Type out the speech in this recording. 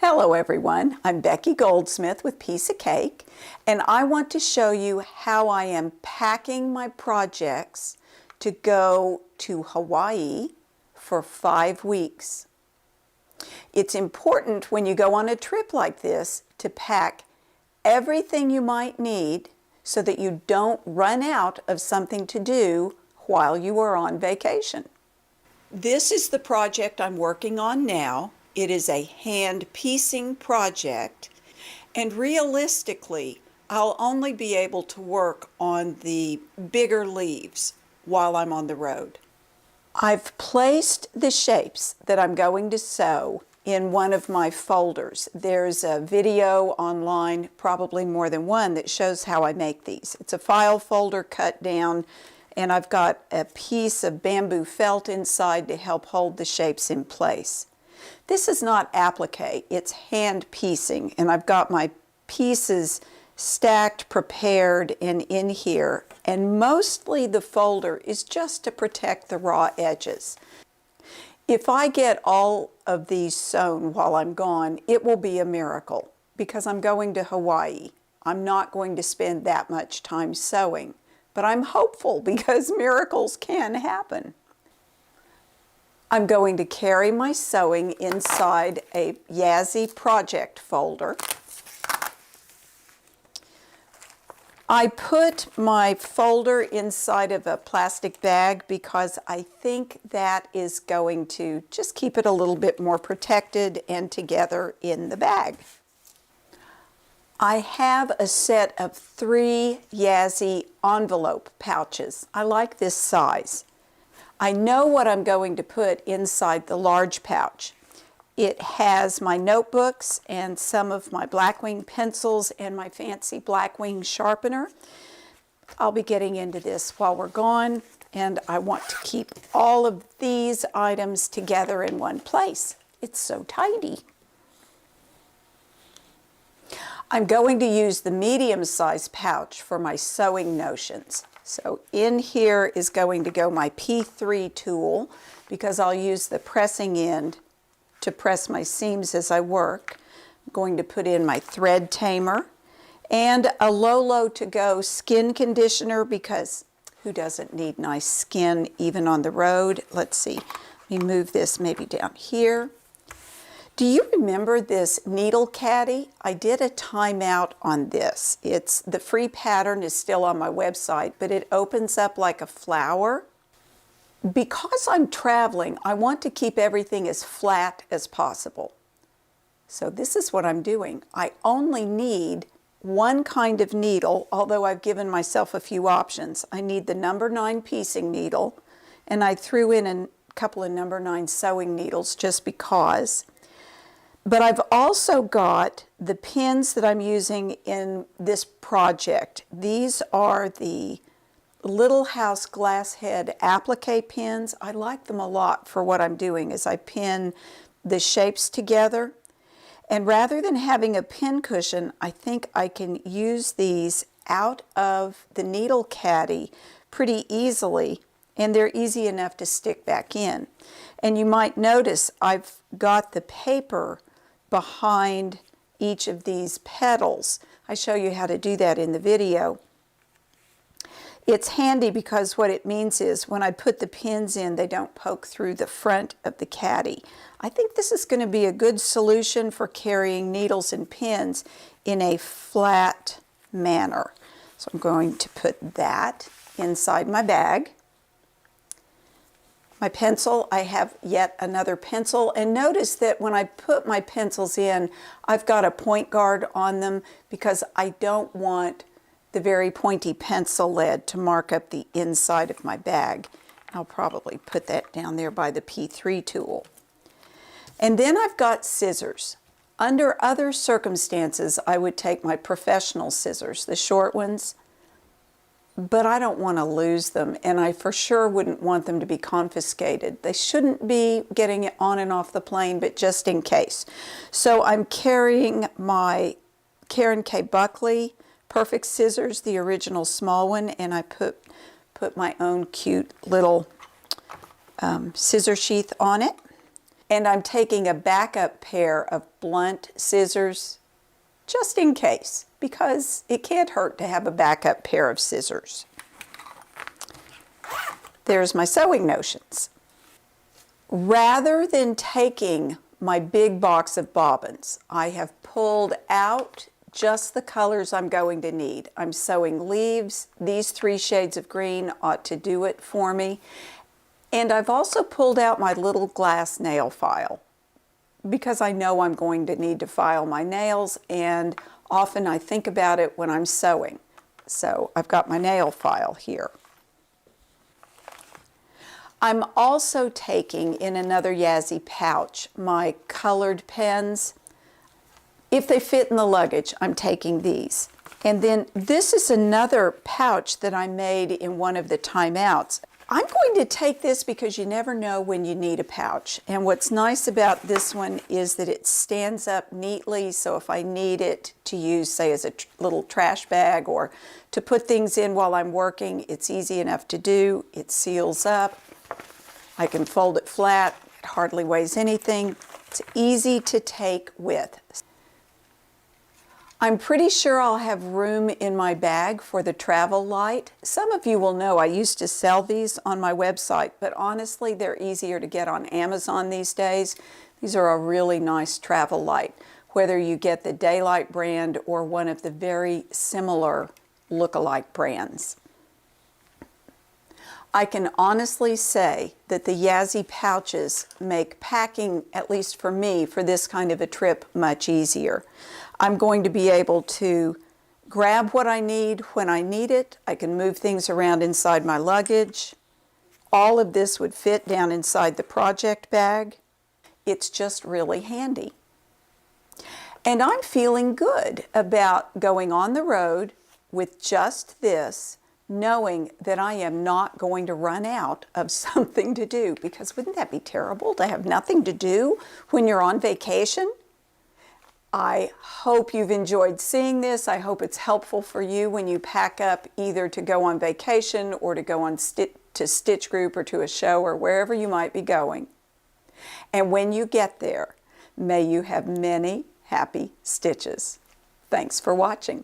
Hello everyone, I'm Becky Goldsmith with Piece of Cake, and I want to show you how I am packing my projects to go to Hawaii for 5 weeks. It's important when you go on a trip like this to pack everything you might need so that you don't run out of something to do while you are on vacation. This is the project I'm working on now. It is a hand piecing project, and realistically, I'll only be able to work on the bigger leaves while I'm on the road. I've placed the shapes that I'm going to sew in one of my folders. There's a video online, probably more than one, that shows how I make these. It's a file folder cut down, and I've got a piece of bamboo felt inside to help hold the shapes in place. This is not applique, it's hand piecing, and I've got my pieces stacked, prepared, and in here, and mostly the folder is just to protect the raw edges. If I get all of these sewn while I'm gone, it will be a miracle because I'm going to Hawaii. I'm not going to spend that much time sewing, but I'm hopeful because miracles can happen. I'm going to carry my sewing inside a Yazzii project folder. I put my folder inside of a plastic bag because I think that is going to just keep it a little bit more protected and together in the bag. I have a set of 3 Yazzii envelope pouches. I like this size. I know what I'm going to put inside the large pouch. It has my notebooks and some of my Blackwing pencils and my fancy Blackwing sharpener. I'll be getting into this while we're gone, and I want to keep all of these items together in one place. It's so tidy. I'm going to use the medium-sized pouch for my sewing notions. So in here is going to go my P3 tool because I'll use the pressing end to press my seams as I work. I'm going to put in my thread tamer and a low to go skin conditioner because who doesn't need nice skin even on the road? Let's see, let me move this maybe down here. Do you remember this needle caddy? I did a timeout on this. The free pattern is still on my website, but it opens up like a flower. Because I'm traveling, I want to keep everything as flat as possible. So this is what I'm doing. I only need one kind of needle, although I've given myself a few options. I need the number 9 piecing needle, and I threw in a couple of number 9 sewing needles just because. But I've also got the pins that I'm using in this project. These are the Little House glass head applique pins. I like them a lot for what I'm doing as I pin the shapes together. And rather than having a pin cushion, I think I can use these out of the needle caddy pretty easily, and they're easy enough to stick back in. And you might notice I've got the paper behind each of these petals. I show you how to do that in the video. It's handy because what it means is when I put the pins in, they don't poke through the front of the caddy. I think this is going to be a good solution for carrying needles and pins in a flat manner. So I'm going to put that inside my bag. My pencil, I have yet another pencil, and notice that when I put my pencils in, I've got a point guard on them because I don't want the very pointy pencil lead to mark up the inside of my bag. I'll probably put that down there by the P3 tool. And then I've got scissors. Under other circumstances, I would take my professional scissors, the short ones, but I don't want to lose them, and I for sure wouldn't want them to be confiscated. They shouldn't be getting it on and off the plane, but just in case. So I'm carrying my Karen K. Buckley Perfect Scissors, the original small one, and I put my own cute little scissor sheath on it. And I'm taking a backup pair of blunt scissors just in case, because it can't hurt to have a backup pair of scissors. There's my sewing notions. Rather than taking my big box of bobbins, I have pulled out just the colors I'm going to need. I'm sewing leaves. These 3 shades of green ought to do it for me. And I've also pulled out my little glass nail file because I know I'm going to need to file my nails, and often I think about it when I'm sewing. So I've got my nail file here. I'm also taking in another Yazzii pouch my colored pens. If they fit in the luggage, I'm taking these. And then this is another pouch that I made in one of the timeouts. I'm going to take this because you never know when you need a pouch. And what's nice about this one is that it stands up neatly, so if I need it to use, say, as a little trash bag or to put things in while I'm working, it's easy enough to do. It seals up. I can fold it flat. It hardly weighs anything. It's easy to take with. I'm pretty sure I'll have room in my bag for the travel light. Some of you will know I used to sell these on my website, but honestly, they're easier to get on Amazon these days. These are a really nice travel light, whether you get the Daylight brand or one of the very similar look-alike brands. I can honestly say that the Yazzii pouches make packing, at least for me, for this kind of a trip, much easier. I'm going to be able to grab what I need when I need it. I can move things around inside my luggage. All of this would fit down inside the project bag. It's just really handy. And I'm feeling good about going on the road with just this, knowing that I am not going to run out of something to do, because wouldn't that be terrible to have nothing to do when you're on vacation? I hope you've enjoyed seeing this. I hope it's helpful for you when you pack up either to go on vacation or to go on to Stitch Group or to a show or wherever you might be going. And when you get there, may you have many happy stitches. Thanks for watching.